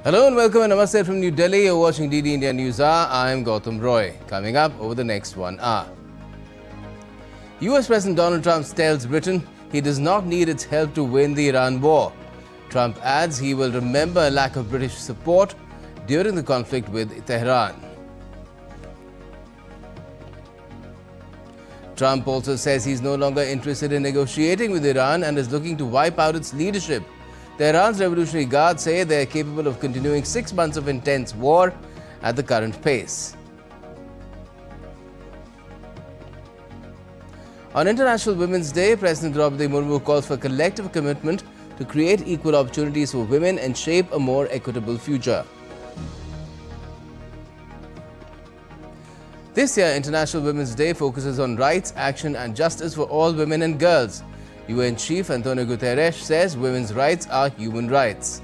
Hello and welcome and namaste from New Delhi. You're watching DD India Newshour. I'm Gautam Roy. Coming up over the next 1 hour. US President Donald Trump tells Britain he does not need its help to win the Iran war. Trump adds he will remember a lack of British support during the conflict with Tehran. Trump also says he's no longer interested in negotiating with Iran and is looking to wipe out its leadership. Tehran's Revolutionary Guard say they are capable of continuing 6 months of intense war at the current pace. On International Women's Day, President Draupadi Murmu calls for collective commitment to create equal opportunities for women and shape a more equitable future. This year, International Women's Day focuses on rights, action and justice for all women and girls. UN Chief Antonio Guterres says women's rights are human rights.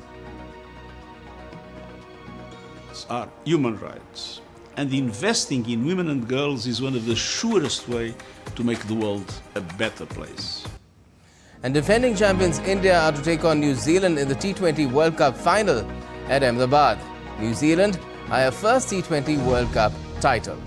Are human rights, and investing in women and girls is one of the surest way to make the world a better place. And defending champions India are to take on New Zealand in the T20 World Cup final at Ahmedabad. New Zealand are a first T20 World Cup title.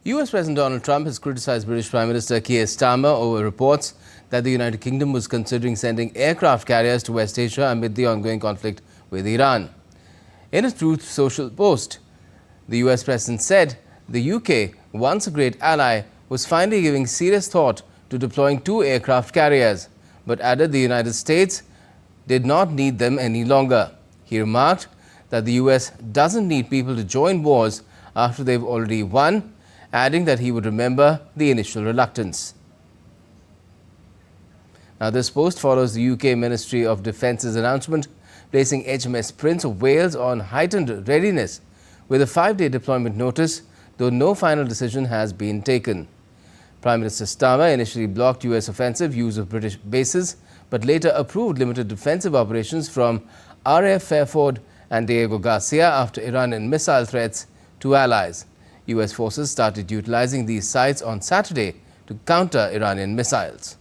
US President Donald Trump has criticized British Prime Minister Keir Starmer over reports that the United Kingdom was considering sending aircraft carriers to West Asia amid the ongoing conflict with Iran. In a Truth Social post, the US President said the UK, once a great ally, was finally giving serious thought to deploying 2 aircraft carriers, but added the United States did not need them any longer. He remarked that the US doesn't need people to join wars after they've already won, adding that he would remember the initial reluctance. Now, this post follows the UK Ministry of Defence's announcement placing HMS Prince of Wales on heightened readiness with a 5-day deployment notice, though no final decision has been taken. Prime Minister Starmer initially blocked US offensive use of British bases, but later approved limited defensive operations from RAF Fairford and Diego Garcia after Iranian missile threats to allies. US forces started utilizing these sites on Saturday to counter Iranian missiles.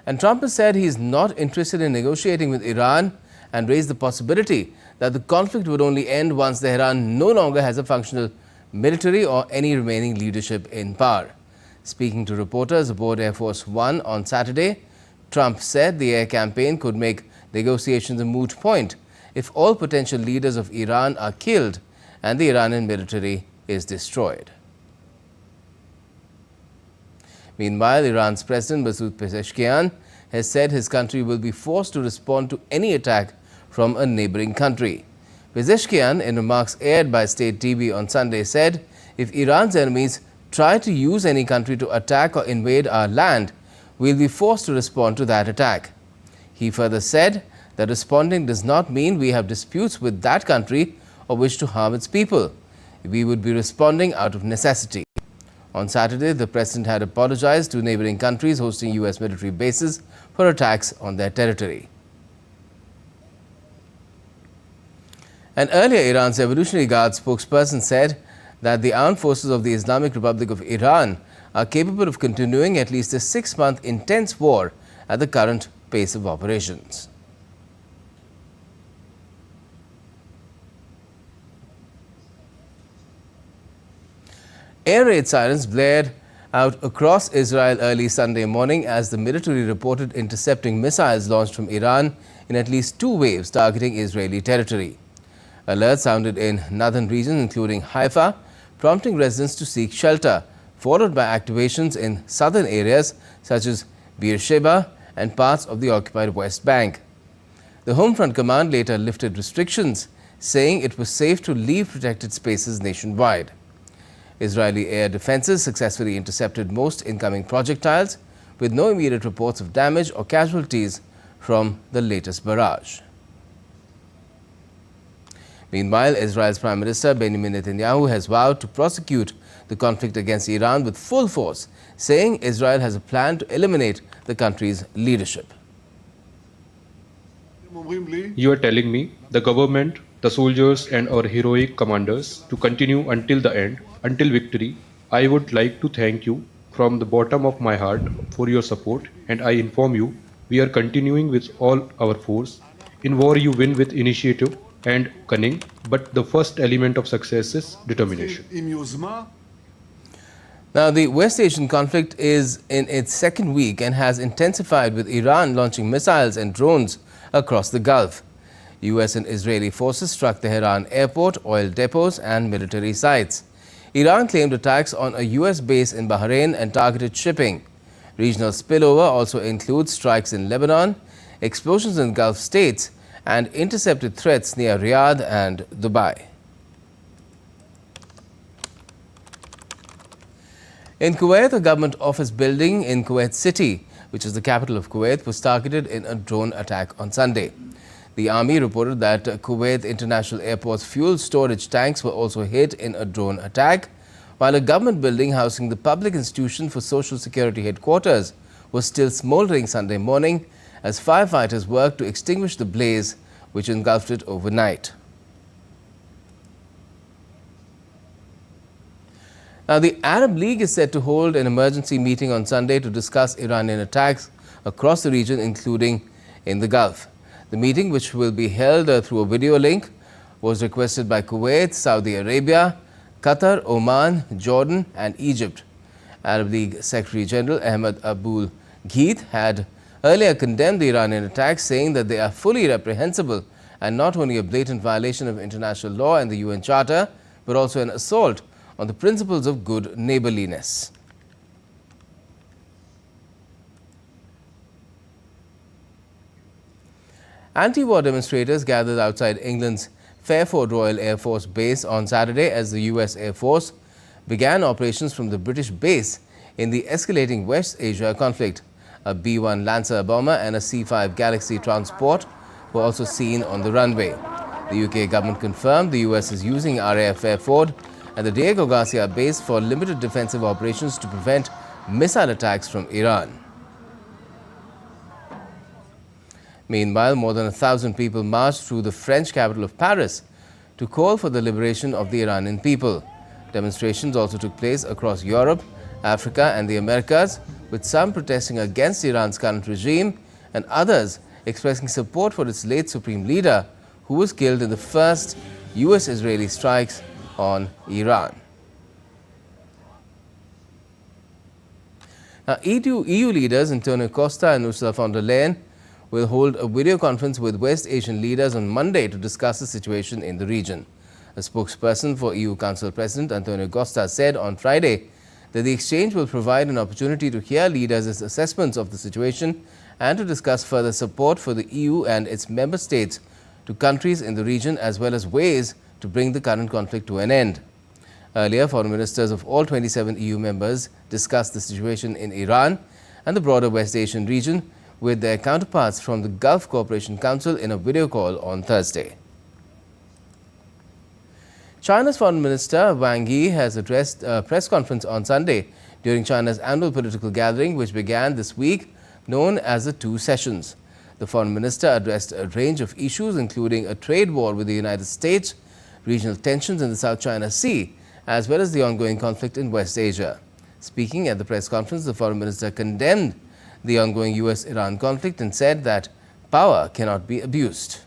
And Trump has said he is not interested in negotiating with Iran and raised the possibility that the conflict would only end once Tehran no longer has a functional military or any remaining leadership in power. Speaking to reporters aboard Air Force One on Saturday, Trump said the air campaign could make negotiations a moot point if all potential leaders of Iran are killed and the Iranian military is destroyed. Meanwhile, Iran's President Masoud Pezeshkian has said his country will be forced to respond to any attack from a neighboring country. Pezeshkian, in remarks aired by state TV on Sunday, said if Iran's enemies try to use any country to attack or invade our land, we'll be forced to respond to that attack. He further said that responding does not mean we have disputes with that country or wish to harm its people. We would be responding out of necessity. On Saturday, the president had apologized to neighboring countries hosting US military bases for attacks on their territory. And earlier, Iran's Revolutionary Guard spokesperson said that the armed forces of the Islamic Republic of Iran are capable of continuing at least a 6-month intense war at the current pace of operations. Air raid sirens blared out across Israel early Sunday morning as the military reported intercepting missiles launched from Iran in at least 2 waves targeting Israeli territory. Alerts sounded in northern regions including Haifa, prompting residents to seek shelter, followed by activations in southern areas such as Beersheba and parts of the occupied West Bank. The Home Front Command later lifted restrictions, saying it was safe to leave protected spaces nationwide. Israeli air defenses successfully intercepted most incoming projectiles, with no immediate reports of damage or casualties from the latest barrage. Meanwhile, Israel's Prime Minister Benjamin Netanyahu has vowed to prosecute the conflict against Iran with full force, saying Israel has a plan to eliminate the country's leadership. You are telling me, the government, the soldiers and our heroic commanders to continue until the end, until victory. I would like to thank you from the bottom of my heart for your support, and I inform you we are continuing with all our force. In war you win with initiative and cunning, but the first element of success is determination. Now, the West Asian conflict is in its second week and has intensified, with Iran launching missiles and drones across the Gulf. US and Israeli forces struck Tehran airport, oil depots and military sites. Iran claimed attacks on a US base in Bahrain and targeted shipping. Regional spillover also includes strikes in Lebanon, explosions in Gulf states and intercepted threats near Riyadh and Dubai. In Kuwait, a government office building in Kuwait City, which is the capital of Kuwait, was targeted in a drone attack on Sunday. The army reported that Kuwait International Airport's fuel storage tanks were also hit in a drone attack, while a government building housing the Public Institution for Social Security headquarters was still smoldering Sunday morning as firefighters worked to extinguish the blaze which engulfed it overnight. Now, the Arab League is set to hold an emergency meeting on Sunday to discuss Iranian attacks across the region, including in the Gulf. The meeting, which will be held through a video link, was requested by Kuwait, Saudi Arabia, Qatar, Oman, Jordan and Egypt. Arab League Secretary General Ahmed Abul Gheith had earlier condemned the Iranian attacks, saying that they are fully reprehensible and not only a blatant violation of international law and the UN Charter, but also an assault on the principles of good neighborliness. Anti-war demonstrators gathered outside England's Fairford Royal Air Force Base on Saturday as the US Air Force began operations from the British base in the escalating West Asia conflict. A B-1 Lancer bomber and a C-5 Galaxy transport were also seen on the runway. The UK government confirmed the US is using RAF Fairford and the Diego Garcia base for limited defensive operations to prevent missile attacks from Iran. Meanwhile, more than 1,000 people marched through the French capital of Paris to call for the liberation of the Iranian people. Demonstrations also took place across Europe, Africa and the Americas, with some protesting against Iran's current regime and others expressing support for its late supreme leader, who was killed in the first US-Israeli strikes on Iran. Now, EU leaders Antonio Costa and Ursula von der Leyen will hold a video conference with West Asian leaders on Monday to discuss the situation in the region. A spokesperson for EU Council President Antonio Costa said on Friday that the exchange will provide an opportunity to hear leaders' assessments of the situation and to discuss further support for the EU and its member states to countries in the region, as well as ways to bring the current conflict to an end. Earlier, foreign ministers of all 27 EU members discussed the situation in Iran and the broader West Asian region with their counterparts from the Gulf Cooperation Council in a video call on Thursday. China's Foreign Minister Wang Yi has addressed a press conference on Sunday during China's annual political gathering, which began this week, known as the Two Sessions. The Foreign Minister addressed a range of issues, including a trade war with the United States, regional tensions in the South China Sea, as well as the ongoing conflict in West Asia. Speaking at the press conference, the Foreign Minister condemned the ongoing US-Iran conflict and said that power cannot be abused.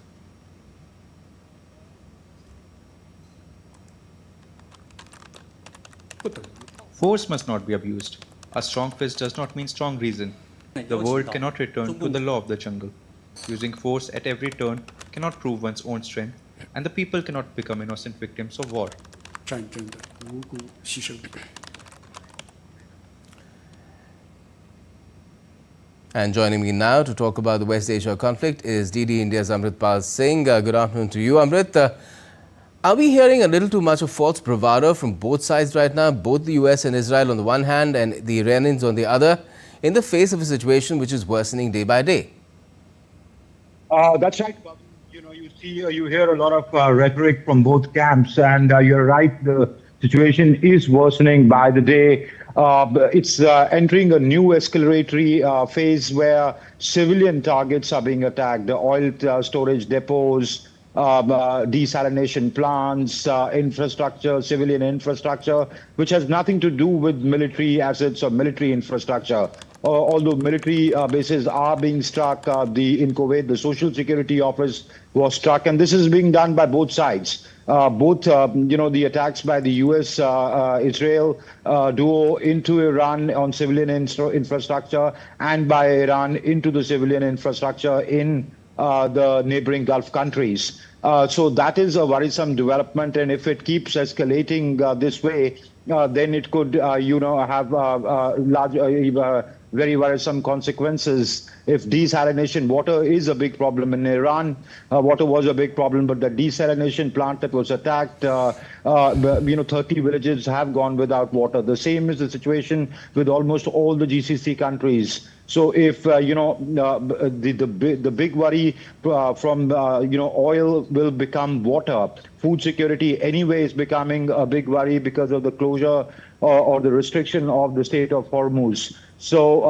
Force must not be abused. A strong fist does not mean strong reason. The world cannot return to the law of the jungle. Using force at every turn cannot prove one's own strength, and the people cannot become innocent victims of war. And joining me now to talk about the West Asia conflict is DD India's Amritpal Singh. Good afternoon to you, Amrit. Are we hearing a little too much of false bravado from both sides right now, both the US and Israel on the one hand and the Iranians on the other, in the face of a situation which is worsening day by day? That's right, Bob. You You hear a lot of rhetoric from both camps, and you're right, the situation is worsening by the day. It's entering a new escalatory phase where civilian targets are being attacked, the oil storage depots, desalination plants, infrastructure, civilian infrastructure, which has nothing to do with military assets or military infrastructure. Although military bases are being struck, in Kuwait, the Social Security Office was struck, and this is being done by both sides. The attacks by the US-Israel duo into Iran on civilian infrastructure, and by Iran into the civilian infrastructure in the neighboring Gulf countries. So that is a worrisome development, and if it keeps escalating this way, then it could, have large, very worrisome consequences. If desalination, water is a big problem in Iran. Water was a big problem, but the desalination plant that was attacked, 30 villages have gone without water. The same is the situation with almost all the GCC countries. So if, the big worry from, oil will become water. Food security anyway is becoming a big worry because of the closure or the restriction of the Strait of Hormuz. So,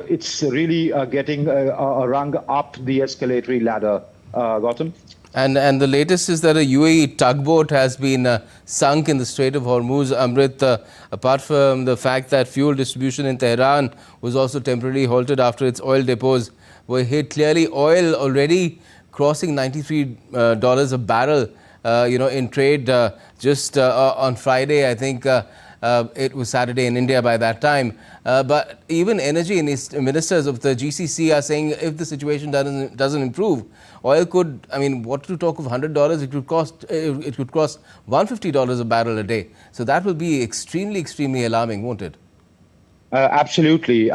it's really getting a rung up the escalatory ladder, Gautam. And the latest is that a UAE tugboat has been sunk in the Strait of Hormuz. Amrit, apart from the fact that fuel distribution in Tehran was also temporarily halted after its oil depots were hit, clearly oil already crossing $93 a barrel, in trade just on Friday. I think it was Saturday in India by that time. But even energy ministers of the GCC are saying if the situation doesn't improve, oil could, what to talk of $100, it could cost $150 a barrel a day. So that will be extremely, extremely alarming, won't it? Absolutely.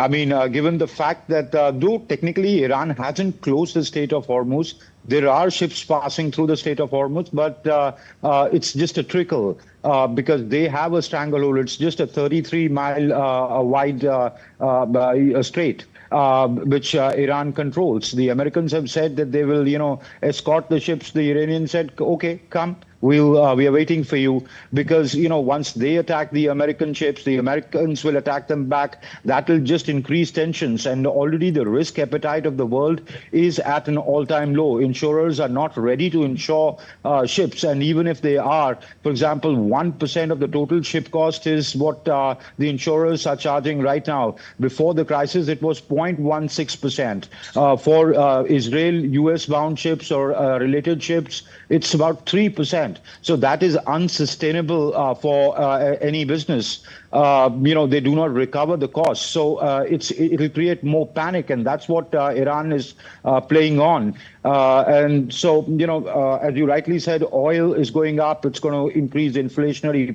Given the fact that though technically Iran hasn't closed the Strait of Hormuz, there are ships passing through the Strait of Hormuz, but it's just a trickle because they have a stranglehold. It's just a 33-mile wide strait, which Iran controls. The Americans have said that they will, escort the ships. The Iranians said, okay, come. We are waiting for you because, once they attack the American ships, the Americans will attack them back. That will just increase tensions. And already the risk appetite of the world is at an all-time low. Insurers are not ready to insure ships. And even if they are, for example, 1% of the total ship cost is what the insurers are charging right now. Before the crisis, it was 0.16%. For Israel, US-bound ships or related ships, it's about 3%. So that is unsustainable for any business. They do not recover the cost. So it will create more panic, and that's what Iran is playing on. And so, as you rightly said, oil is going up. It's going to increase inflationary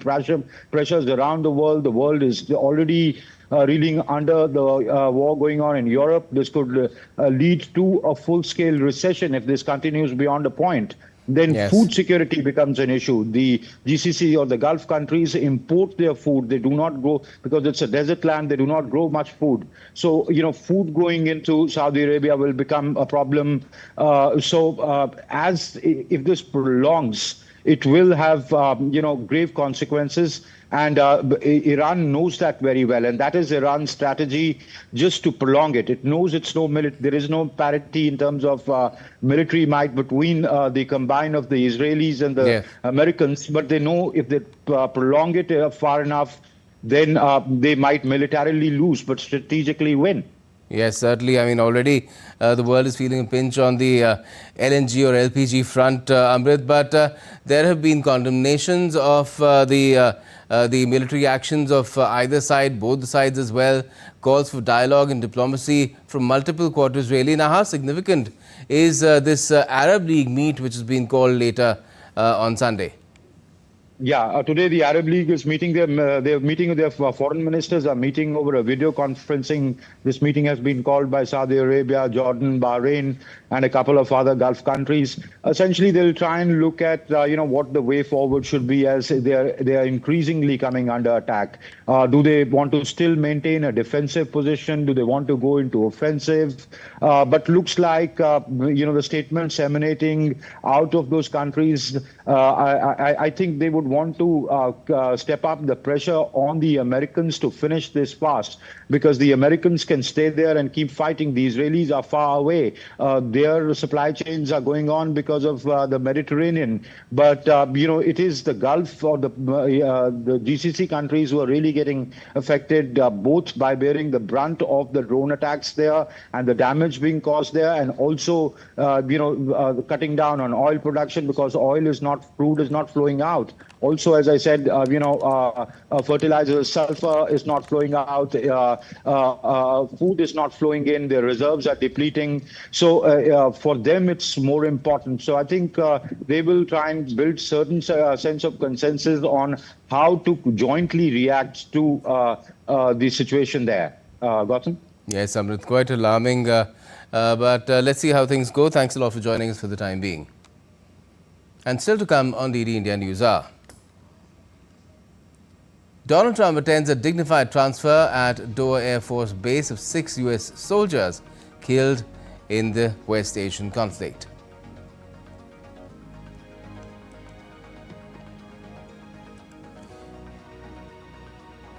pressures around the world. The world is already reeling under the war going on in Europe. This could lead to a full-scale recession if this continues beyond a point. Then yes. Food security becomes an issue. The GCC or the Gulf countries import their food. They do not grow, because it's a desert land, they do not grow much food. So, food going into Saudi Arabia will become a problem. If this prolongs, it will have, grave consequences. And Iran knows that very well. And that is Iran's strategy, just to prolong it. It knows there is no parity in terms of military might between the combine of the Israelis and the Americans. But they know if they prolong it far enough, then they might militarily lose, but strategically win. Yes, certainly. Already the world is feeling a pinch on the LNG or LPG front, Amrit. But there have been condemnations of the military actions of either side, both the sides as well, calls for dialogue and diplomacy from multiple quarters, really. Now, how significant is this Arab League meet, which has been called later on Sunday? Yeah, today the Arab League is meeting. They're meeting with their foreign ministers. Are meeting over a video conferencing. This meeting has been called by Saudi Arabia, Jordan, Bahrain, and a couple of other Gulf countries. Essentially, they'll try and look at what the way forward should be as they are increasingly coming under attack. Do they want to still maintain a defensive position? Do they want to go into offensive? But looks like the statements emanating out of those countries. I think they would want to step up the pressure on the Americans to finish this fast, because the Americans can stay there and keep fighting. The Israelis are far away. Their supply chains are going on because of the Mediterranean. But, it is the Gulf or the GCC countries who are really getting affected, both by bearing the brunt of the drone attacks there and the damage being caused there, and also, cutting down on oil production because crude is not flowing out. Also, as I said, fertilizer, sulfur is not flowing out. Food is not flowing in. Their reserves are depleting. So for them, it's more important. So I think they will try and build certain sense of consensus on how to jointly react to the situation there. Gautam? Yes, Amrit, quite alarming. But let's see how things go. Thanks a lot for joining us for the time being. And still to come on DD India Newshour. Donald Trump attends a dignified transfer at Doha Air Force Base of 6 U.S. soldiers killed in the West Asian conflict.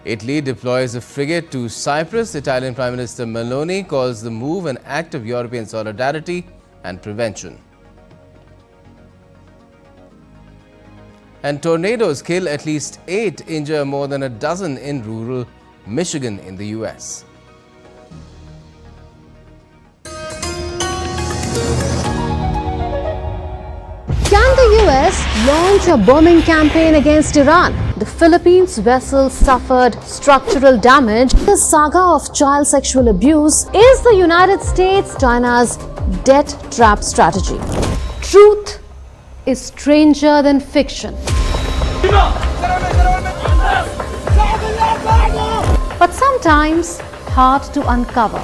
Italy deploys a frigate to Cyprus. Italian Prime Minister Meloni calls the move an act of European solidarity and prevention. And tornadoes kill at least 8, injure more than a dozen in rural Michigan in the U.S. Can the US launch a bombing campaign against Iran? The Philippines vessel suffered structural damage. The saga of child sexual abuse is the United States China's debt trap strategy. Truth is stranger than fiction. But sometimes hard to uncover.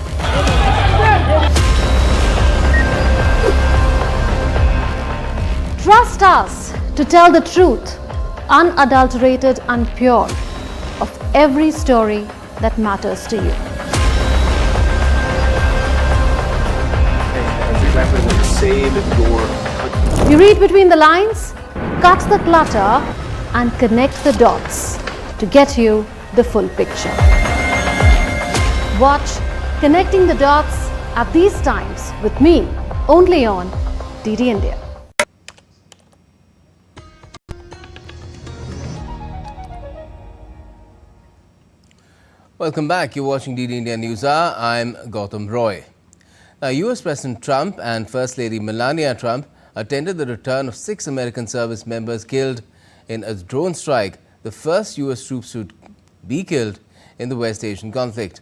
Trust us to tell the truth, unadulterated and pure, of every story that matters to you. We read between the lines, cut the clutter, and connect the dots to get you the full picture. Watch Connecting the Dots at these times with me, only on DD India. Welcome back. You're watching DD India Newshour. I'm Gautam Roy. Now, US President Trump and First Lady Melania Trump attended the return of 6 American service members killed in a drone strike, the first US troops to be killed in the West Asian conflict.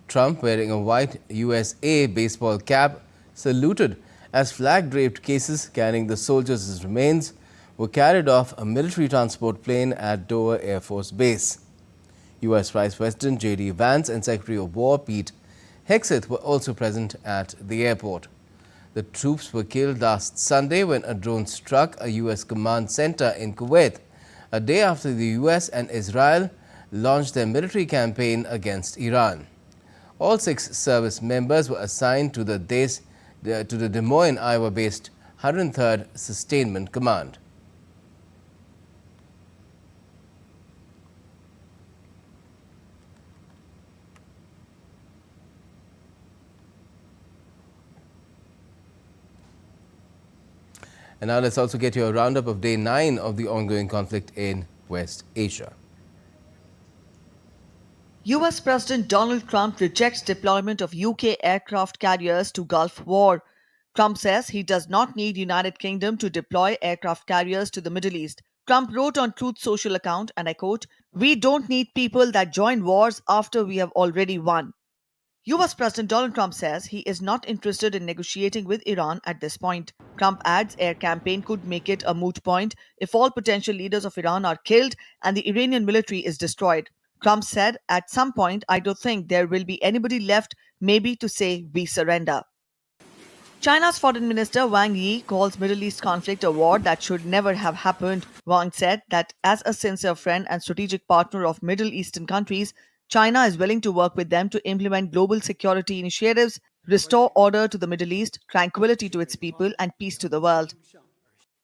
Trump, wearing a white USA baseball cap, saluted as flag-draped cases carrying the soldiers' remains were carried off a military transport plane at Doha Air Force Base. US Vice President J.D. Vance and Secretary of War Pete Hegseth were also present at the airport. The troops were killed last Sunday when a drone struck a US command center in Kuwait, a day after the US and Israel launched their military campaign against Iran. All 6 service members were assigned to the Des Moines, Iowa-based 103rd Sustainment Command. And now let's also get you a roundup of day 9 of the ongoing conflict in West Asia. US President Donald Trump rejects deployment of UK aircraft carriers to Gulf War. Trump says he does not need United Kingdom to deploy aircraft carriers to the Middle East. Trump wrote on Truth Social account, and I quote, "We don't need people that join wars after we have already won." US President Donald Trump says he is not interested in negotiating with Iran at this point. Trump adds air campaign could make it a moot point if all potential leaders of Iran are killed and the Iranian military is destroyed. Trump said, "At some point, I don't think there will be anybody left, maybe to say we surrender." China's Foreign Minister Wang Yi calls Middle East conflict a war that should never have happened. Wang said that as a sincere friend and strategic partner of Middle Eastern countries, China is willing to work with them to implement global security initiatives, restore order to the Middle East, tranquility to its people, and peace to the world.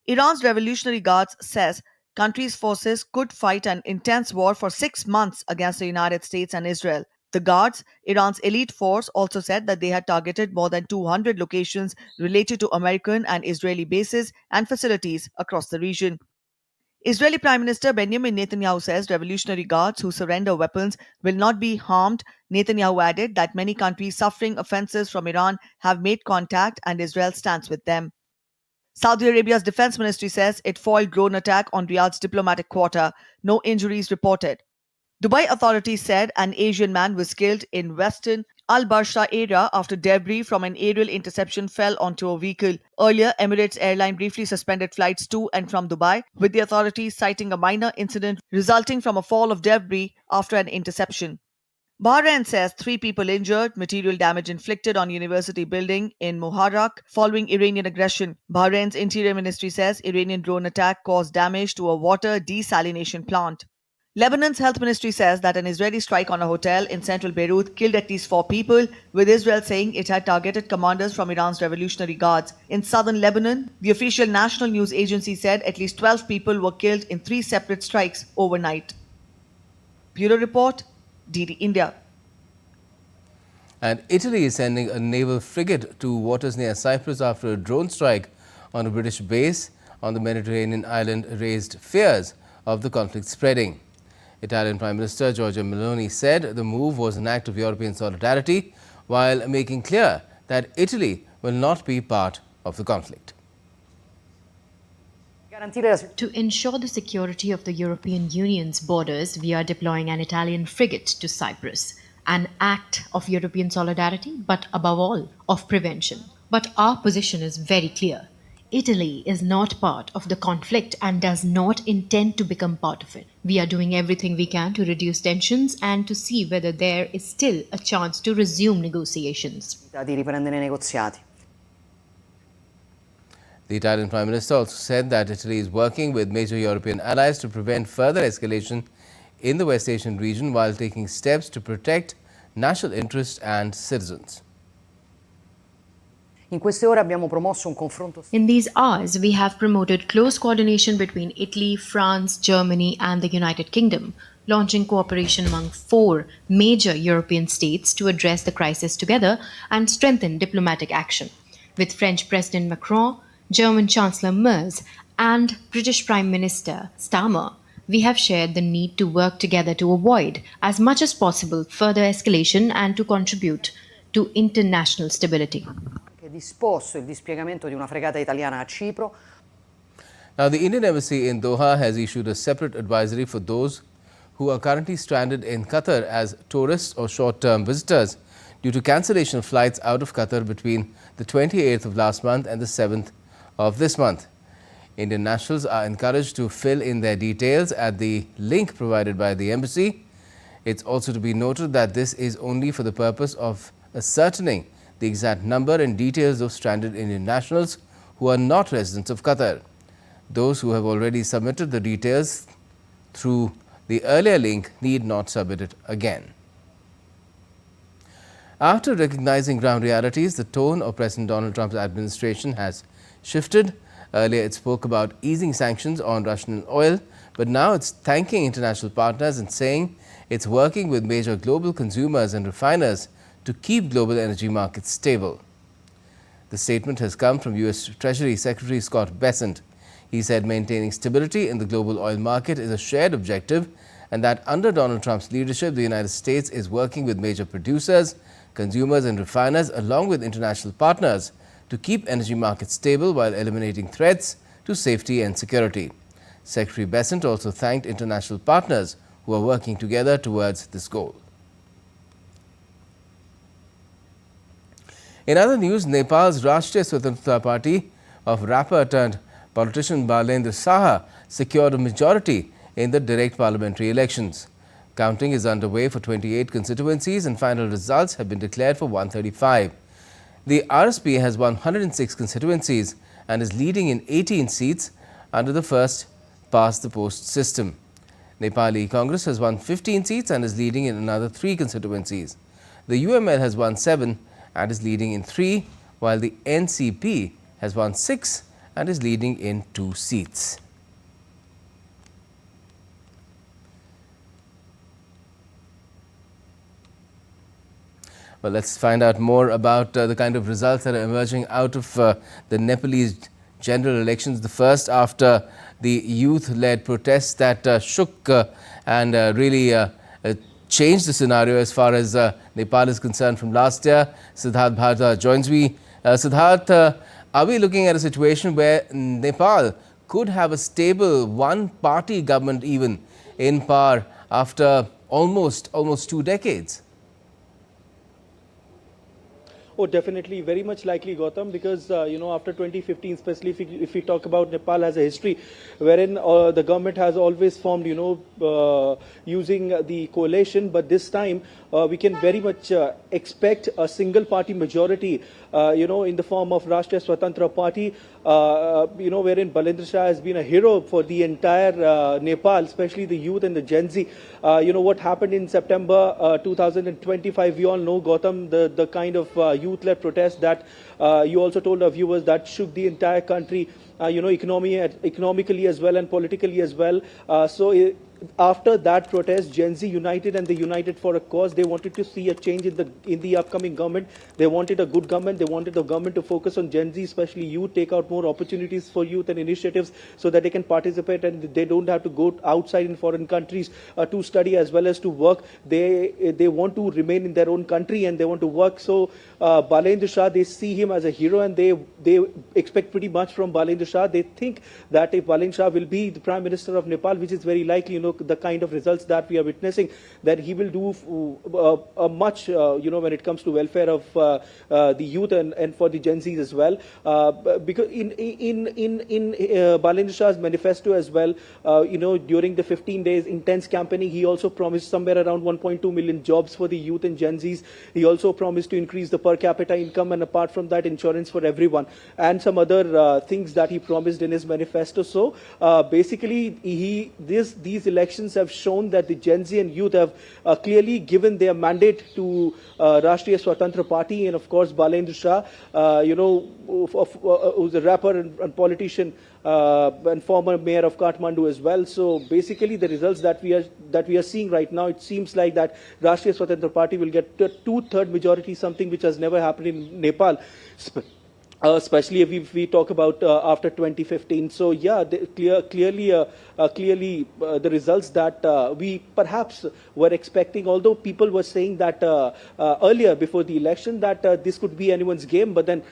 Iran's Revolutionary Guards says country's forces could fight an intense war for 6 months against the United States and Israel. The Guards, Iran's elite force, also said that they had targeted more than 200 locations related to American and Israeli bases and facilities across the region. Israeli Prime Minister Benjamin Netanyahu says Revolutionary Guards who surrender weapons will not be harmed. Netanyahu added that many countries suffering offenses from Iran have made contact and Israel stands with them. Saudi Arabia's defense ministry says it foiled drone attack on Riyadh's diplomatic quarter. No injuries reported. Dubai authorities said an Asian man was killed in western Al Barsha area after debris from an aerial interception fell onto a vehicle. Earlier, Emirates Airline briefly suspended flights to and from Dubai, with the authorities citing a minor incident resulting from a fall of debris after an interception. Bahrain says 3 people injured, material damage inflicted on university building in Muharraq following Iranian aggression. Bahrain's interior ministry says Iranian drone attack caused damage to a water desalination plant. Lebanon's health ministry says that an Israeli strike on a hotel in central Beirut killed at least 4 people, with Israel saying it had targeted commanders from Iran's Revolutionary Guards. In southern Lebanon, the official national news agency said at least 12 people were killed in 3 separate strikes overnight. Bureau Report, DD India. And Italy is sending a naval frigate to waters near Cyprus after a drone strike on a British base on the Mediterranean island raised fears of the conflict spreading. Italian Prime Minister Giorgia Meloni said the move was an act of European solidarity while making clear that Italy will not be part of the conflict. To ensure the security of the European Union's borders, we are deploying an Italian frigate to Cyprus, an act of European solidarity, but above all, of prevention. But our position is very clear. Italy is not part of the conflict and does not intend to become part of it. We are doing everything we can to reduce tensions and to see whether there is still a chance to resume negotiations. The Italian Prime Minister also said that Italy is working with major European allies to prevent further escalation in the West Asian region while taking steps to protect national interests and citizens. In these hours, we have promoted close coordination between Italy, France, Germany, and the United Kingdom, launching cooperation among 4 major European states to address the crisis together and strengthen diplomatic action. With French President Macron, German Chancellor Merz, and British Prime Minister Starmer, we have shared the need to work together to avoid, as much as possible, further escalation and to contribute to international stability. Now, the Indian Embassy in Doha has issued a separate advisory for those who are currently stranded in Qatar as tourists or short-term visitors due to cancellation of flights out of Qatar between the 28th of last month and the 7th of this month. Indian nationals are encouraged to fill in their details at the link provided by the embassy. It's also to be noted that this is only for the purpose of ascertaining the exact number and details of stranded Indian nationals who are not residents of Qatar. Those who have already submitted the details through the earlier link need not submit it again. After recognizing ground realities, the tone of President Donald Trump's administration has shifted. Earlier, it spoke about easing sanctions on Russian oil, but now it's thanking international partners and saying it's working with major global consumers and refiners to keep global energy markets stable. The statement has come from U.S. Treasury Secretary Scott Bessent. He said maintaining stability in the global oil market is a shared objective and that under Donald Trump's leadership, the United States is working with major producers, consumers and refiners along with international partners to keep energy markets stable while eliminating threats to safety and security. Secretary Bessent also thanked international partners who are working together towards this goal. In other news, Nepal's Rashtriya Swatantrata Party of rapper turned politician Balendra Saha secured a majority in the direct parliamentary elections. Counting is underway for 28 constituencies and final results have been declared for 135. The RSP has won 106 constituencies and is leading in 18 seats under the first past the post system. Nepali Congress has won 15 seats and is leading in another 3 constituencies. The UML has won 7 and is leading in 3, while the NCP has won 6 and is leading in 2 seats. Well, let's find out more about the kind of results that are emerging out of the Nepalese general elections. The first after the youth-led protests that shook and really changed the scenario as far as Nepal is concerned from last year. Siddharth Bharta joins me. Siddharth, are we looking at a situation where Nepal could have a stable one-party government even in power after almost 2 decades? Oh, definitely, very much likely, Gautam, because after 2015, especially if we talk about Nepal as a history, wherein the government has always formed, using the coalition, but this time we can very much expect a single-party majority, in the form of Rashtriya Swatantrata Party, wherein Balendra Shah has been a hero for the entire Nepal, especially the youth and the Gen Z. What happened in September 2025, we all know, Gautam, the kind of youth-led protest that you also told our viewers that shook the entire country, economically as well and politically as well. After that protest, Gen Z united and they united for a cause. They wanted to see a change in the upcoming government. They wanted a good government. They wanted the government to focus on Gen Z, especially youth, take out more opportunities for youth and initiatives so that they can participate and they don't have to go outside in foreign countries to study as well as to work. They want to remain in their own country and they want to work. So Balendra Shah, they see him as a hero and they expect pretty much from Balendra Shah. They think that if Balendra Shah will be the Prime Minister of Nepal, which is very likely, the kind of results that we are witnessing, that he will do much, when it comes to welfare of the youth and for the Gen Zs as well. Because in Balendra Shah's manifesto as well, during the 15 days intense campaigning, he also promised somewhere around 1.2 million jobs for the youth and Gen Zs. He also promised to increase the per capita income and apart from that, insurance for everyone and some other things that he promised in his manifesto. So basically, these elections have shown that the Gen Z and youth have clearly given their mandate to Rashtriya Swatantrata Party and of course Balendra Shah, who's a rapper and politician and former mayor of Kathmandu as well. So basically, the results that we are seeing right now, it seems like that Rashtriya Swatantrata Party will get a 2/3 majority, something which has never happened in Nepal. Especially if we talk about after 2015. So yeah, clearly the results that we perhaps were expecting, although people were saying that earlier before the election that this could be anyone's game, but then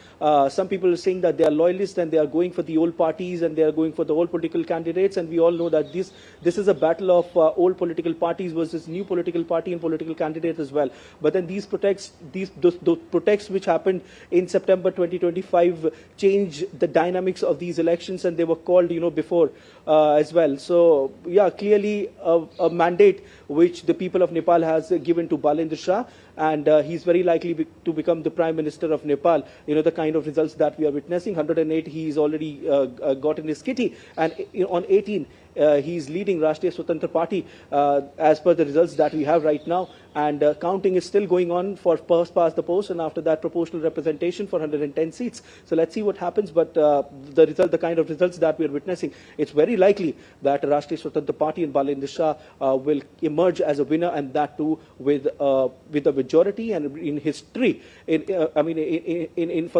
some people are saying that they are loyalists and they are going for the old parties and they are going for the old political candidates, and we all know that this is a battle of old political parties versus new political party and political candidates as well. But then those protests which happened in September 2025 change the dynamics of these elections, and they were called before as well. So yeah, clearly a mandate which the people of Nepal has given to Balendra Shah, and he's very likely to become the Prime Minister of Nepal. The kind of results that we are witnessing, 108 he's already got in his kitty, and on 18 he's leading Rashtriya Swatantrata Party as per the results that we have right now, and counting is still going on for first past the post, and after that proportional representation for 110 seats. So let's see what happens, but the kind of results that we are witnessing, it's very likely that Rashtriya Swatantrata Party and Balendra Shah will emerge as a winner, and that too with a majority. And in history, for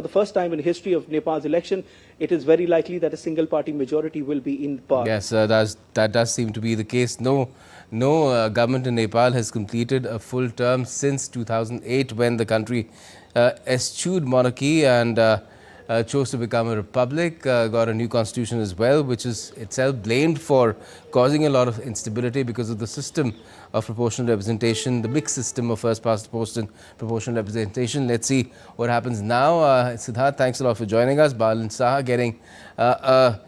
the first time in history of Nepal's election, it is very likely that a single party majority will be in power. Yes, that does seem to be the case. No government in Nepal has completed a full term since 2008, when the country eschewed monarchy, and chose to become a republic, got a new constitution as well, which is itself blamed for causing a lot of instability because of the system of proportional representation, the mixed system of first past the post and proportional representation. Let's see what happens now. Siddharth, thanks a lot for joining us. Balin Saha getting a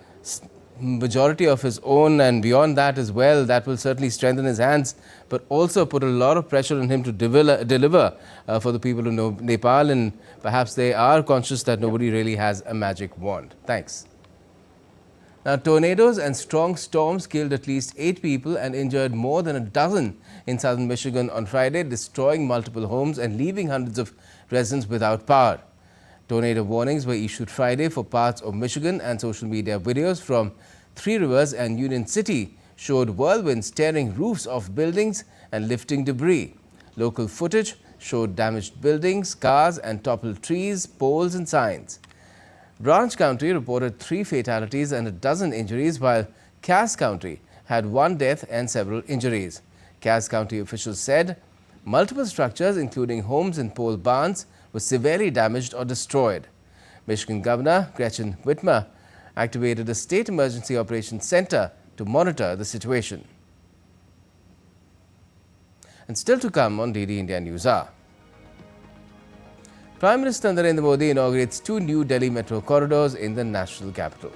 majority of his own, and beyond that as well, that will certainly strengthen his hands, but also put a lot of pressure on him to deliver for the people of Nepal, and perhaps they are conscious that nobody really has a magic wand. Thanks. Now, tornadoes and strong storms killed at least 8 people and injured more than a dozen in southern Michigan on Friday, destroying multiple homes and leaving hundreds of residents without power. Tornado warnings were issued Friday for parts of Michigan, and social media videos from Three Rivers and Union City showed whirlwinds tearing roofs off buildings and lifting debris. Local footage showed damaged buildings, cars and toppled trees, poles and signs. Branch County reported 3 fatalities and a dozen injuries, while Cass County had 1 death and several injuries. Cass County officials said multiple structures, including homes and pole barns, were severely damaged or destroyed. Michigan Governor Gretchen Whitmer activated a state emergency operations center to monitor the situation. And still to come on DD India Newshour. Prime Minister Narendra Modi inaugurates 2 new Delhi metro corridors in the national capital.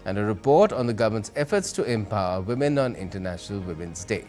And a report on the government's efforts to empower women on International Women's Day.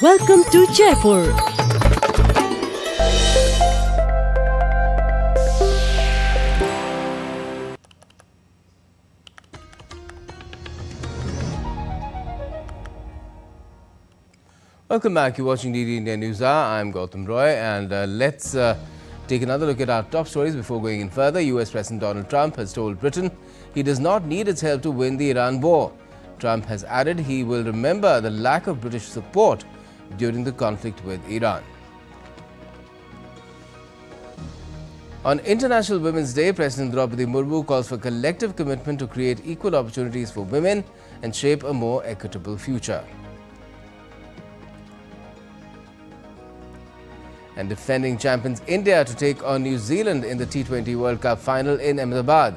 Welcome to Jaipur. Welcome back. You're watching DD India Newshour. I'm Gautam Roy, and let's take another look at our top stories before going in further. US President Donald Trump has told Britain he does not need its help to win the Iran war. Trump has added he will remember the lack of British support during the conflict with Iran. On International Women's Day, President Draupadi Murmu calls for collective commitment to create equal opportunities for women and shape a more equitable future. And defending champions India to take on New Zealand in the T20 World Cup final in Ahmedabad.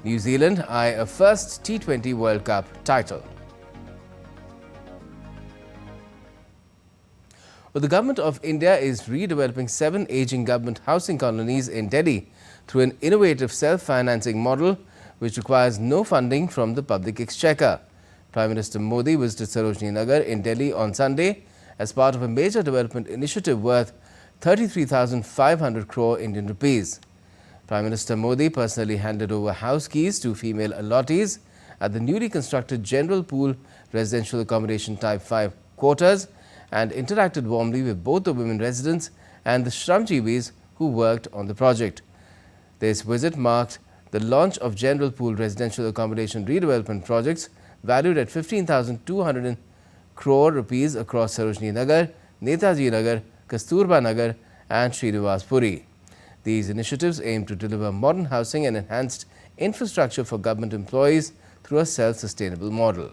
New Zealand eye a first T20 World Cup title. Well, the government of India is redeveloping 7 aging government housing colonies in Delhi through an innovative self-financing model which requires no funding from the public exchequer. Prime Minister Modi visited Sarojini Nagar in Delhi on Sunday as part of a major development initiative worth 33,500 crore Indian rupees. Prime Minister Modi personally handed over house keys to female allottees at the newly constructed General Pool Residential Accommodation Type 5 quarters and interacted warmly with both the women residents and the Shramjeevis who worked on the project. This visit marked the launch of General Pool Residential Accommodation redevelopment projects valued at 15,200 crore rupees across Sarojini Nagar, Netaji Nagar, Kasturba Nagar and Srinivas-Puri. These initiatives aim to deliver modern housing and enhanced infrastructure for government employees through a self-sustainable model.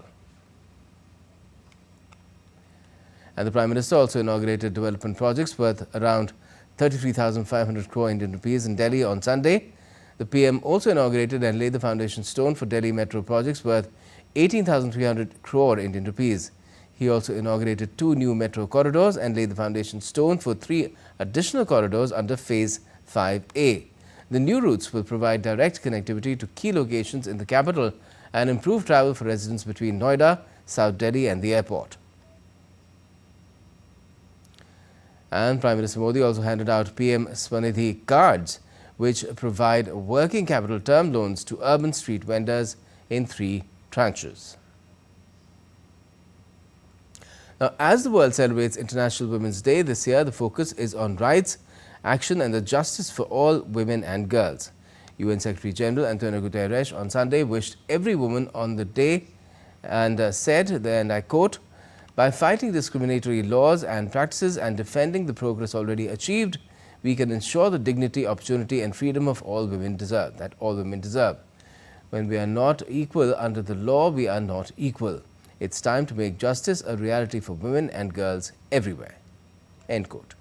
And the Prime Minister also inaugurated development projects worth around 33,500 crore Indian rupees in Delhi on Sunday. The PM also inaugurated and laid the foundation stone for Delhi metro projects worth 18,300 crore Indian rupees. He also inaugurated 2 new metro corridors and laid the foundation stone for 3 additional corridors under Phase 5A. The new routes will provide direct connectivity to key locations in the capital and improve travel for residents between Noida, South Delhi and the airport. And Prime Minister Modi also handed out PM Swanidhi cards, which provide working capital term loans to urban street vendors in 3 tranches. Now, as the world celebrates International Women's Day this year, the focus is on rights, action and the justice for all women and girls. UN Secretary General Antonio Guterres on Sunday wished every woman on the day and said, and I quote, "By fighting discriminatory laws and practices and defending the progress already achieved, we can ensure the dignity, opportunity and freedom of all women deserve. When we are not equal under the law, we are not equal. It's time to make justice a reality for women and girls everywhere." End quote.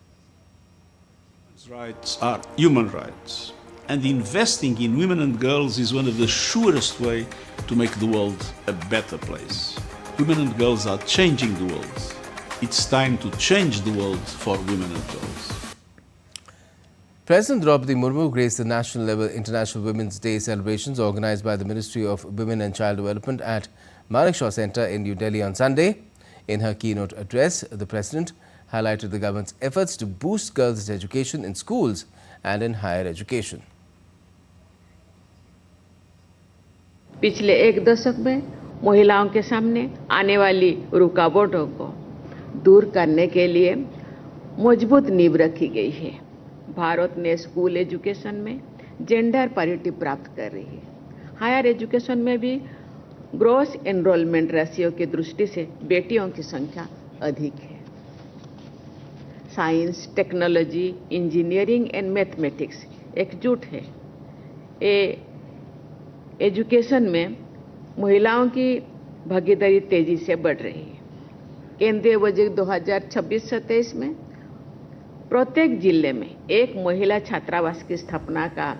Rights are human rights, and investing in women and girls is one of the surest way to make the world a better place. Women and girls are changing the world. It's time to change the world for women and girls. President Draupadi Murmu graced the national-level International Women's Day celebrations organized by the Ministry of Women and Child Development at Manekshaw Center in New Delhi on Sunday. In her keynote address, the President highlighted the government's efforts to boost girls' education in schools and in higher education. पिछले 1 दशक में महिलाओं के सामने आने वाली रुकावटों को दूर करने के लिए मजबूत नींव रखी गई है। भारत ने स्कूल एजुकेशन में जेंडर पैरिटी प्राप्त कर रही है। हायर एजुकेशन में भी ग्रोस एनरोलमेंट रेशियो की दृष्टि से बेटियों की संख्या अधिक है। Science, technology, engineering and mathematics एकजुट है। एजुकेशन में महिलाओं की भागीदारी तेजी से बढ़ रही है। केंद्रीय बजट 2026-27 में प्रत्येक जिले में एक महिला छात्रावास की स्थापना का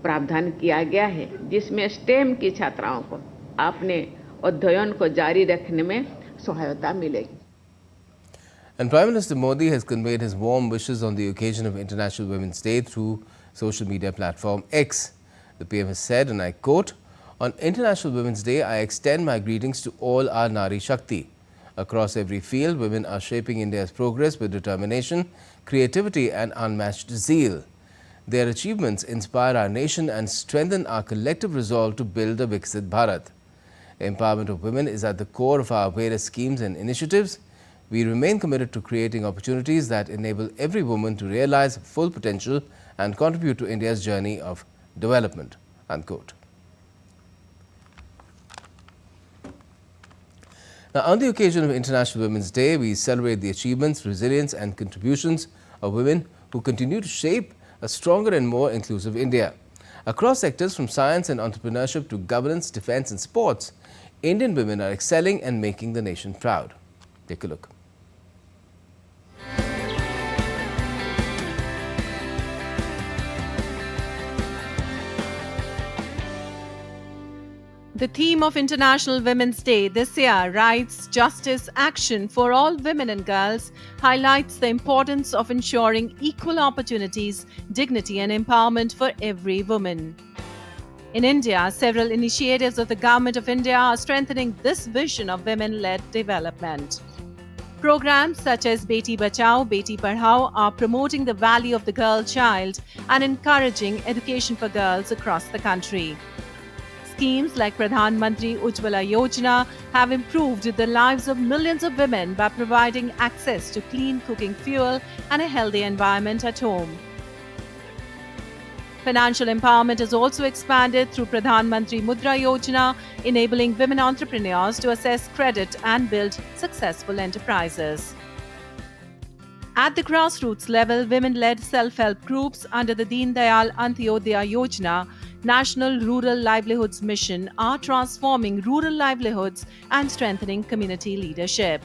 प्रावधान किया गया है, जिसमें स्टेम की छात्राओं को अपने अध्ययन को जारी रखने में सहायता मिलेगी। And Prime Minister Modi has conveyed his warm wishes on the occasion of International Women's Day through social media platform X. The PM has said, and I quote, "On International Women's Day, I extend my greetings to all our Nari Shakti. Across every field, women are shaping India's progress with determination, creativity and unmatched zeal. Their achievements inspire our nation and strengthen our collective resolve to build a Viksit Bharat. The empowerment of women is at the core of our various schemes and initiatives. We remain committed to creating opportunities that enable every woman to realize full potential and contribute to India's journey of development." Unquote. Now, on the occasion of International Women's Day, we celebrate the achievements, resilience and contributions of women who continue to shape a stronger and more inclusive India. Across sectors from science and entrepreneurship to governance, defense and sports, Indian women are excelling and making the nation proud. Take a look. The theme of International Women's Day this year, Rights, Justice, Action for All Women and Girls, highlights the importance of ensuring equal opportunities, dignity and empowerment for every woman. In India, several initiatives of the Government of India are strengthening this vision of women-led development. Programs such as Beti Bachao, Beti Padhao are promoting the value of the girl child and encouraging education for girls across the country. Schemes like Pradhan Mantri Ujjwala Yojana have improved the lives of millions of women by providing access to clean cooking fuel and a healthy environment at home. Financial empowerment is also expanded through Pradhan Mantri Mudra Yojana, enabling women entrepreneurs to access credit and build successful enterprises. At the grassroots level, women-led self-help groups under the Deen Dayal Antyodaya Yojana, National Rural Livelihoods Mission are transforming rural livelihoods and strengthening community leadership.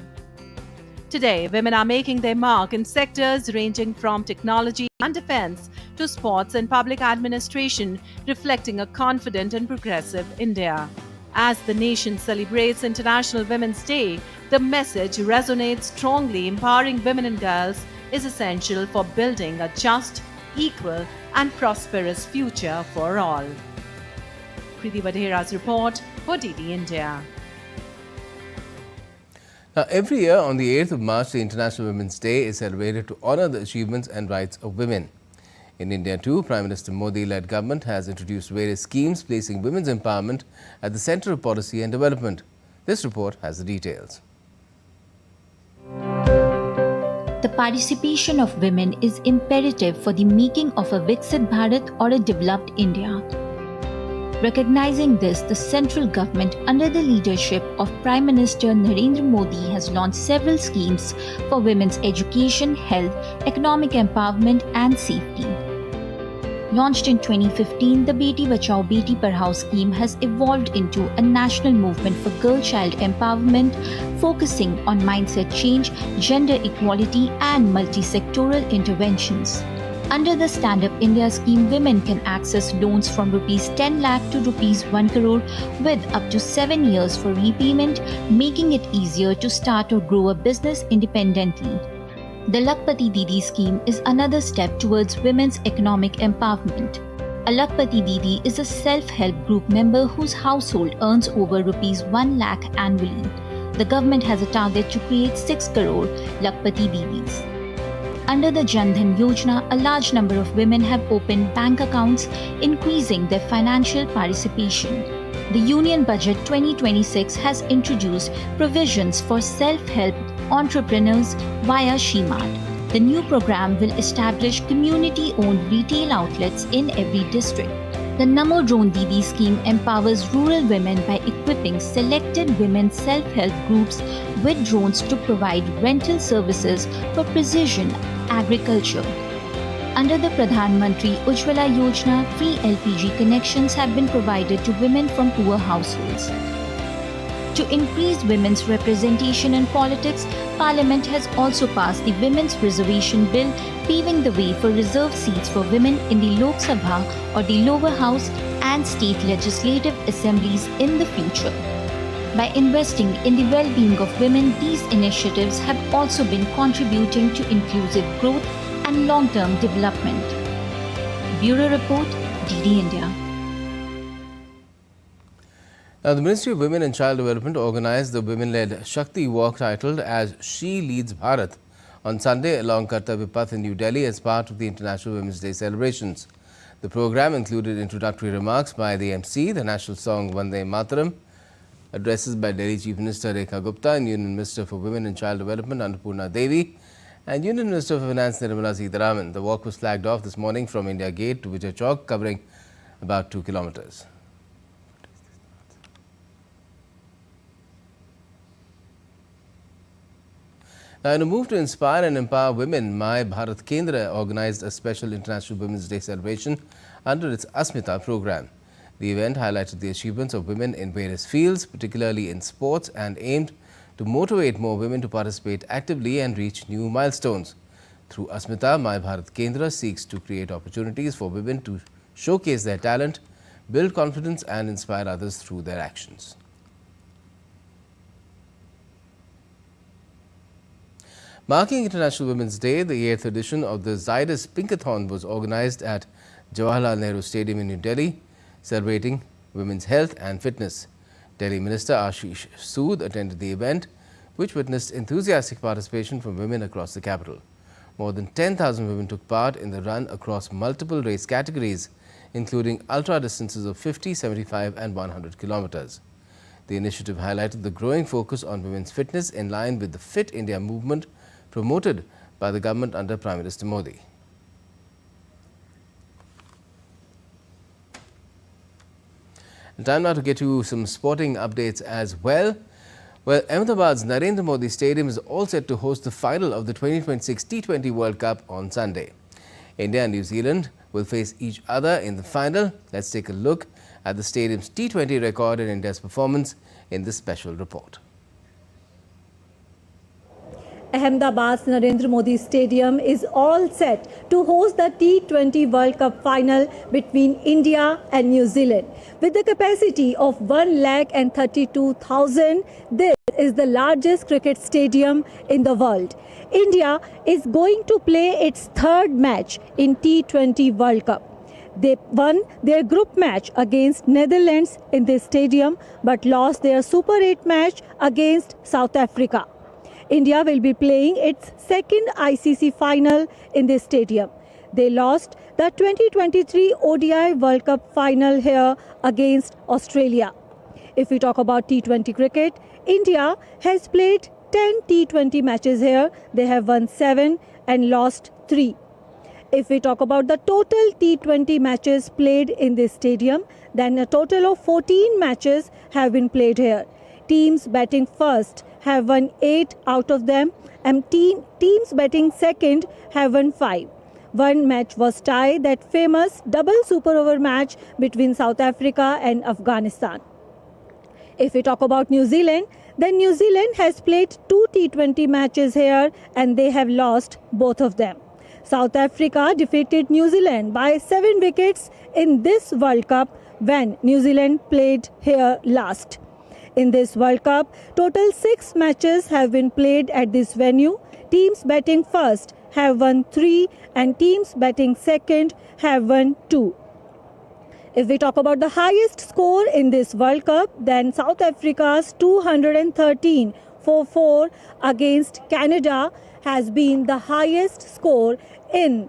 Today, women are making their mark in sectors ranging from technology and defense to sports and public administration, reflecting a confident and progressive India. As the nation celebrates International Women's Day, the message resonates strongly. Empowering women and girls is essential for building a just, equal and prosperous future for all. Kriti Vadhera's report for DD India. Now, every year on the 8th of March, the International Women's Day is celebrated to honour the achievements and rights of women. In India too, Prime Minister Modi-led government has introduced various schemes placing women's empowerment at the centre of policy and development. This report has the details. The participation of women is imperative for the making of a Viksit Bharat or a developed India. Recognizing this, the central government under the leadership of Prime Minister Narendra Modi has launched several schemes for women's education, health, economic empowerment and safety. Launched in 2015, the Beti Bachao Beti Padhao scheme has evolved into a national movement for girl-child empowerment, focusing on mindset change, gender equality and multi-sectoral interventions. Under the Stand Up India scheme, women can access loans from Rs 10 lakh to Rs 1 crore with up to 7 years for repayment, making it easier to start or grow a business independently. The Lakpati Didi scheme is another step towards women's economic empowerment. A Lakpati Didi is a self-help group member whose household earns over Rs 1 lakh annually. The government has a target to create 6 crore Lakpati Didis. Under the Jan Dhan Yojana, a large number of women have opened bank accounts, increasing their financial participation. The Union Budget 2026 has introduced provisions for self-help entrepreneurs via Shimart. The new program will establish community-owned retail outlets in every district. The Namo Drone Didi scheme empowers rural women by equipping selected women self-help groups with drones to provide rental services for precision agriculture. Under the Pradhan Mantri Ujjwala Yojana, free LPG connections have been provided to women from poor households. To increase women's representation in politics, Parliament has also passed the Women's Reservation Bill, paving the way for reserved seats for women in the Lok Sabha or the lower house and state legislative assemblies in the future. By investing in the well-being of women, these initiatives have also been contributing to inclusive growth and long-term development. Bureau Report, DD India. Now, the Ministry of Women and Child Development organized the women-led Shakti Walk titled as She Leads Bharat on Sunday along Kartavya Path in New Delhi as part of the International Women's Day celebrations. The program included introductory remarks by the MC, the national song Vande Mataram, addresses by Delhi Chief Minister Rekha Gupta and Union Minister for Women and Child Development Annapurna Devi and Union Minister for Finance Nirmala Sitharaman. The walk was flagged off this morning from India Gate to Vijay Chowk, covering about 2 kilometers. Now, in a move to inspire and empower women, My Bharat Kendra organized a special International Women's Day celebration under its Asmita program. The event highlighted the achievements of women in various fields, particularly in sports, and aimed to motivate more women to participate actively and reach new milestones. Through Asmita, My Bharat Kendra seeks to create opportunities for women to showcase their talent, build confidence and inspire others through their actions. Marking International Women's Day, the 8th edition of the Zydus Pinkathon was organized at Jawaharlal Nehru Stadium in New Delhi, celebrating women's health and fitness. Delhi Minister Ashish Sood attended the event, which witnessed enthusiastic participation from women across the capital. More than 10,000 women took part in the run across multiple race categories, including ultra distances of 50, 75 and 100 kilometers. The initiative highlighted the growing focus on women's fitness in line with the Fit India movement promoted by the government under Prime Minister Modi. And time now to get to some sporting updates as well. Well, Ahmedabad's Narendra Modi Stadium is all set to host the final of the 2026 T20 World Cup on Sunday. India and New Zealand will face each other in the final. Let's take a look at the stadium's T20 record and India's performance in this special report. Ahmedabad's Narendra Modi Stadium is all set to host the T20 World Cup final between India and New Zealand. With a capacity of 1,32,000, this is the largest cricket stadium in the world. India is going to play its third match in T20 World Cup. They won their group match against Netherlands in this stadium but lost their Super 8 match against South Africa. India will be playing its second ICC final in this stadium. They lost the 2023 ODI World Cup final here against Australia. If we talk about T20 cricket, India has played 10 T20 matches here. They have won 7 and lost 3. If we talk about the total T20 matches played in this stadium, then a total of 14 matches have been played here. Teams batting first have won 8 out of them, and teams batting second have won 5. One match was tied, that famous double super over match between South Africa and Afghanistan. If we talk about New Zealand, then New Zealand has played 2 T20 matches here and they have lost both of them. South Africa defeated New Zealand by 7 wickets in this World Cup when New Zealand played here last. In this World Cup, total 6 matches have been played at this venue. Teams batting first have won 3 and teams batting second have won 2. If we talk about the highest score in this World Cup, then South Africa's 213 for 4 against Canada has been the highest score in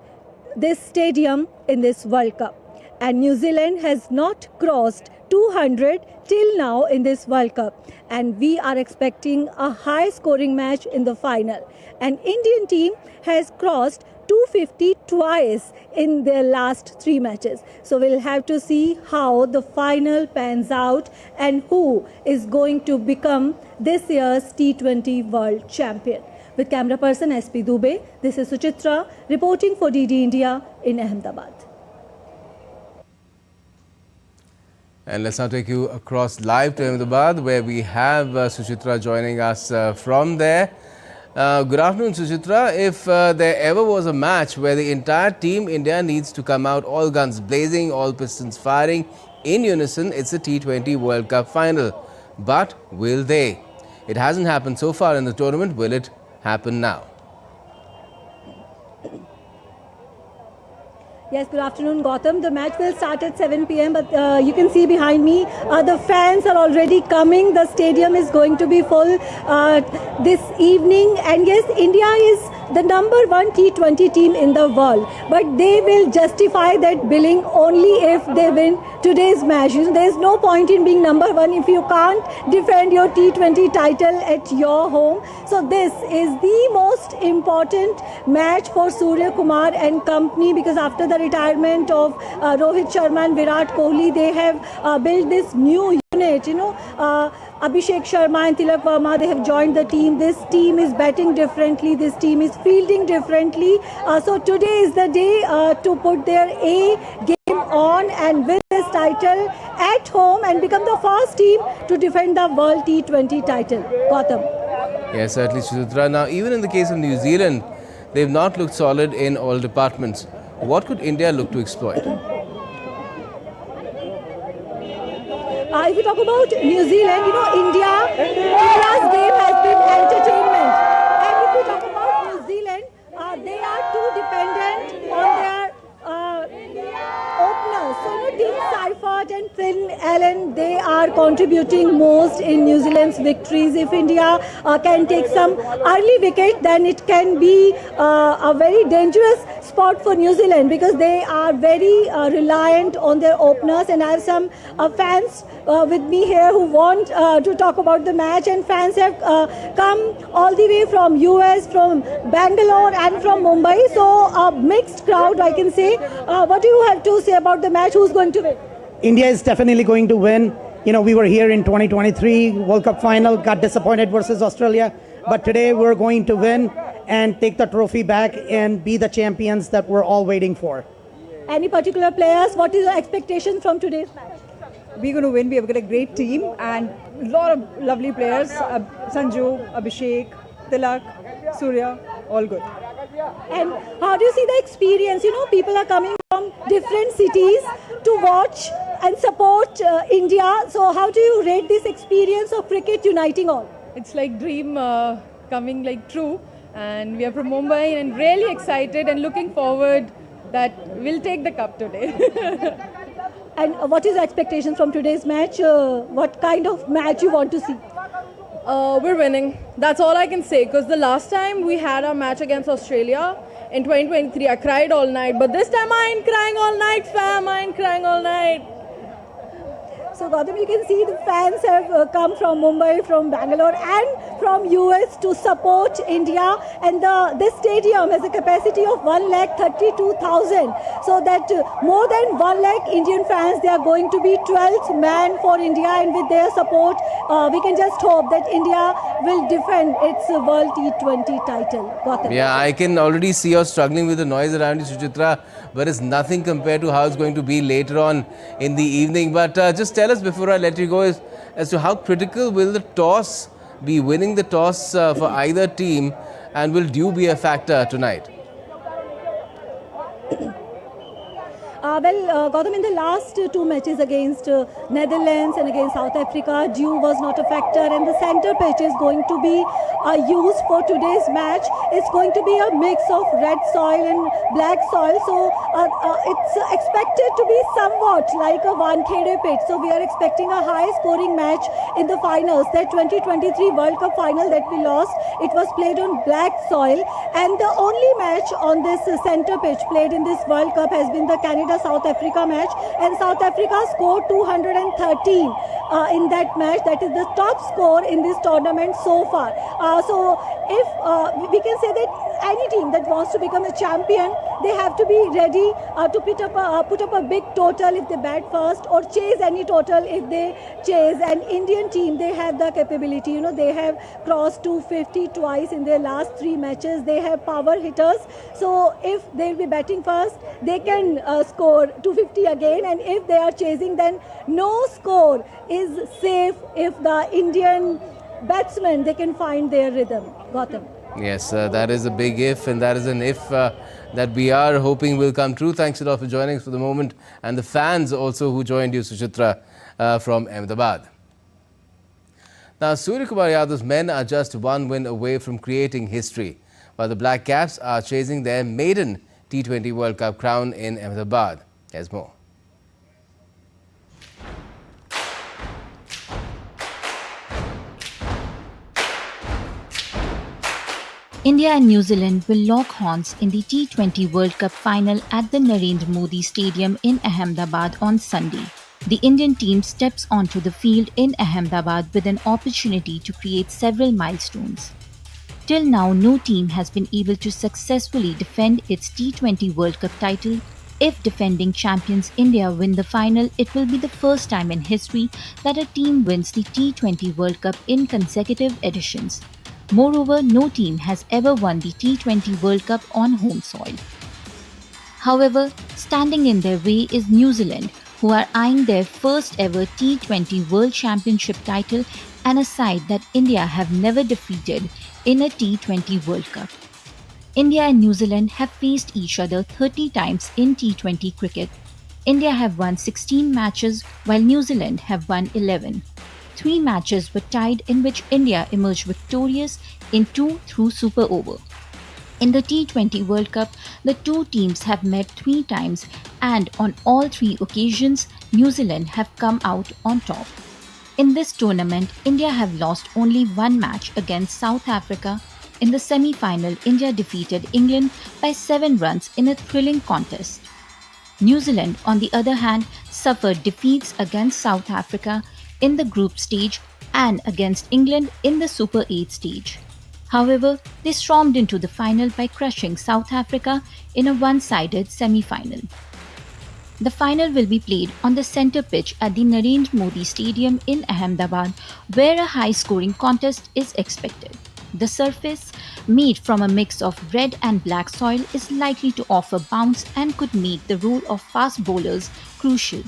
this stadium in this World Cup. And New Zealand has not crossed 200 till now in this World Cup. And we are expecting a high scoring match in the final. An Indian team has crossed 250 twice in their last 3 matches. So we'll have to see how the final pans out and who is going to become this year's T20 World Champion. With camera person SP Dubey, this is Suchitra reporting for DD India in Ahmedabad. And let's now take you across live to Ahmedabad, where we have Suchitra joining us from there. Good afternoon, Suchitra. If there ever was a match where the entire team India needs to come out all guns blazing, all pistons firing in unison, it's the T20 World Cup final. But will they? It hasn't happened so far in the tournament. Will it happen now? Yes, good afternoon, Gautam. The match will start at 7 p.m. but you can see behind me, the fans are already coming. The stadium is going to be full this evening. And yes, India is the #1 T20 team in the world. But they will justify that billing only if they win today's match. There is no point in being #1 if you can't defend your T20 title at your home. So this is the most important match for Surya Kumar and company, because after the retirement of Rohit Sharma and Virat Kohli, they have built this new unit, Abhishek Sharma and Tilak Verma, they have joined the team. This team is batting differently, this team is fielding differently. So today is the day to put their A game on and win this title at home and become the first team to defend the World T20 title. Gautam. Yes, certainly, Suchitra. Now, even in the case of New Zealand, they've not looked solid in all departments. What could India look to exploit? If we talk about New Zealand, India's game has been entertainment. And if we talk about New Zealand, they are too dependent on their openers. So, Dean Seifert and Finn Allen, they are contributing most in New Zealand's victories. If India can take some early wicket, then it can be a very dangerous spot for New Zealand, because they are very reliant on their openers. And I have some fans with me here who want to talk about the match, and fans have come all the way from US, from Bangalore and from Mumbai. So a mixed crowd, I can say. What do you have to say about the match? Who's going to win? India is definitely going to win. We were here in 2023 World Cup final, got disappointed versus Australia, but today we're going to win and take the trophy back and be the champions that we're all waiting for. Any particular players? What is your expectation from today's match? We're going to win. We have got a great team and a lot of lovely players. Sanju, Abhishek, Tilak, Surya, all good. And how do you see the experience? People are coming from different cities to watch and support India. So how do you rate this experience of cricket uniting all? It's like dream coming like true, and we are from Mumbai and really excited and looking forward that we'll take the cup today. And what is the expectation from today's match? What kind of match you want to see? We're winning. That's all I can say, because the last time we had our match against Australia in 2023, I cried all night. But this time I ain't crying all night, fam. I ain't crying all night. So Gautam, you can see the fans have come from Mumbai, from Bangalore and from US to support India, and this stadium has a capacity of 132,000, so that more than 1 lakh Indian fans, they are going to be 12th man for India, and with their support we can just hope that India will defend its World T20 title. Gautam. Yeah, I can already see you're struggling with the noise around you, Suchitra, but it's nothing compared to how it's going to be later on in the evening. But just tell us before I let you go as to how critical will the toss be, winning the toss for either team, and will dew be a factor tonight? Gautam, in the last two matches against Netherlands and against South Africa, dew was not a factor, and the center pitch is going to be used for today's match. It's going to be a mix of red soil and black soil, so it's expected to be somewhat like a Wankhede pitch. So we are expecting a high-scoring match in the finals. That 2023 World Cup final that we lost, it was played on black soil, and the only match on this center pitch played in this World Cup has been the Canada-South Africa match, and South Africa scored 213 in that match. That is the top score in this tournament so far. So if we can say that any team that wants to become a champion, they have to be ready to put up a big total if they bat first, or chase any total if they chase. And Indian team, they have the capability. You know, they have crossed 250 twice in their last 3 matches. They have power hitters. So if they'll be batting first, they can score 250 again. And if they are chasing, then no score is safe if the Indian batsmen, they can find their rhythm. Gautam. Yes, that is a big if, and that is an if that we are hoping will come true. Thanks a lot for joining us for the moment, and the fans also who joined you, Suchitra, from Ahmedabad. Now, Surya Kumar Yadav's men are just 1 win away from creating history, while the Black Caps are chasing their maiden T20 World Cup crown in Ahmedabad. Here's more. India and New Zealand will lock horns in the T20 World Cup final at the Narendra Modi Stadium in Ahmedabad on Sunday. The Indian team steps onto the field in Ahmedabad with an opportunity to create several milestones. Till now, no team has been able to successfully defend its T20 World Cup title. If defending champions India win the final, it will be the first time in history that a team wins the T20 World Cup in consecutive editions. Moreover, no team has ever won the T20 World Cup on home soil. However, standing in their way is New Zealand, who are eyeing their first ever T20 World Championship title, and a side that India have never defeated in a T20 World Cup. India and New Zealand have faced each other 30 times in T20 cricket. India have won 16 matches while New Zealand have won 11. 3 matches were tied, in which India emerged victorious in 2 through super over. In the T20 World Cup, the two teams have met 3 times, and on all 3 occasions, New Zealand have come out on top. In this tournament, India have lost only 1 match against South Africa. In the semi-final, India defeated England by 7 runs in a thrilling contest. New Zealand, on the other hand, suffered defeats against South Africa in the group stage and against England in the Super 8 stage. However, they stormed into the final by crushing South Africa in a one-sided semi-final. The final will be played on the centre pitch at the Narendra Modi Stadium in Ahmedabad, where a high-scoring contest is expected. The surface, made from a mix of red and black soil, is likely to offer bounce and could make the role of fast bowlers crucial.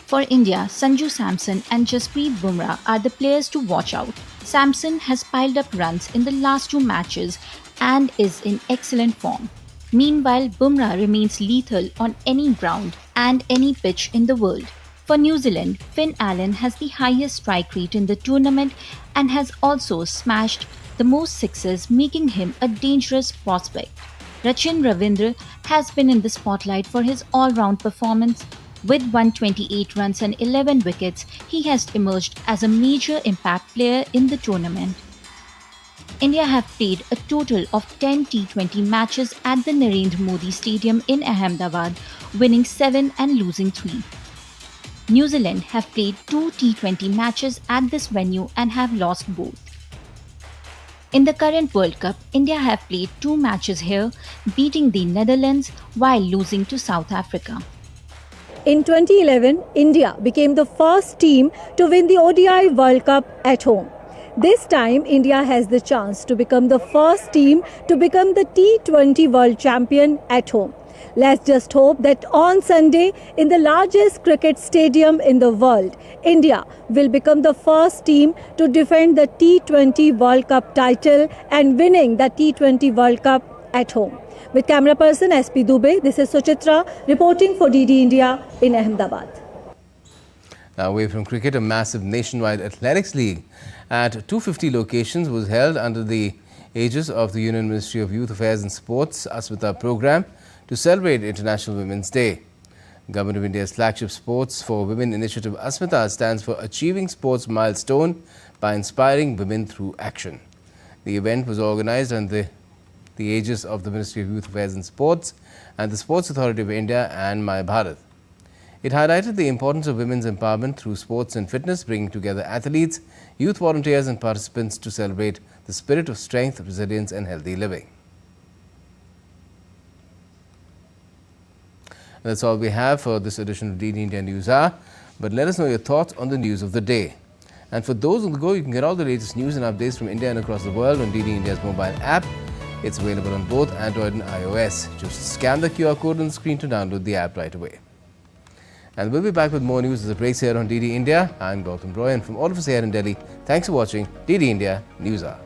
For India, Sanju Samson and Jasprit Bumrah are the players to watch out. Samson has piled up runs in the last 2 matches and is in excellent form. Meanwhile, Bumrah remains lethal on any ground and any pitch in the world. For New Zealand, Finn Allen has the highest strike rate in the tournament and has also smashed the most sixes, making him a dangerous prospect. Rachin Ravindra has been in the spotlight for his all-round performance. With 128 runs and 11 wickets, he has emerged as a major impact player in the tournament. India have played a total of 10 T20 matches at the Narendra Modi Stadium in Ahmedabad, winning 7 and losing 3. New Zealand have played 2 T20 matches at this venue and have lost both. In the current World Cup, India have played 2 matches here, beating the Netherlands while losing to South Africa. In 2011, India became the first team to win the ODI World Cup at home. This time, India has the chance to become the first team to become the T20 World Champion at home. Let's just hope that on Sunday, in the largest cricket stadium in the world, India will become the first team to defend the T20 World Cup title and winning the T20 World Cup at home. With camera person SP Dubey, this is Suchitra reporting for DD India in Ahmedabad. Now away from cricket, a massive nationwide athletics league at 250 locations was held under the aegis of the Union Ministry of Youth Affairs and Sports Asmita program to celebrate International Women's Day. Government of India's flagship Sports for Women initiative Asmita stands for Achieving Sports Milestone by Inspiring Women Through Action. The event was organized under the aegis of the Ministry of Youth Affairs and Sports and the Sports Authority of India and My Bharat. It highlighted the importance of women's empowerment through sports and fitness, bringing together athletes, youth volunteers and participants to celebrate the spirit of strength, resilience and healthy living. That's all we have for this edition of DD India News Hour. But let us know your thoughts on the news of the day. And for those on the go, you can get all the latest news and updates from India and across the world on DD India's mobile app. It's available on both Android and iOS. Just scan the QR code on the screen to download the app right away. And we'll be back with more news as it breaks here on DD India. I'm Gautam Roy, and from all of us here in Delhi, thanks for watching DD India News Hour.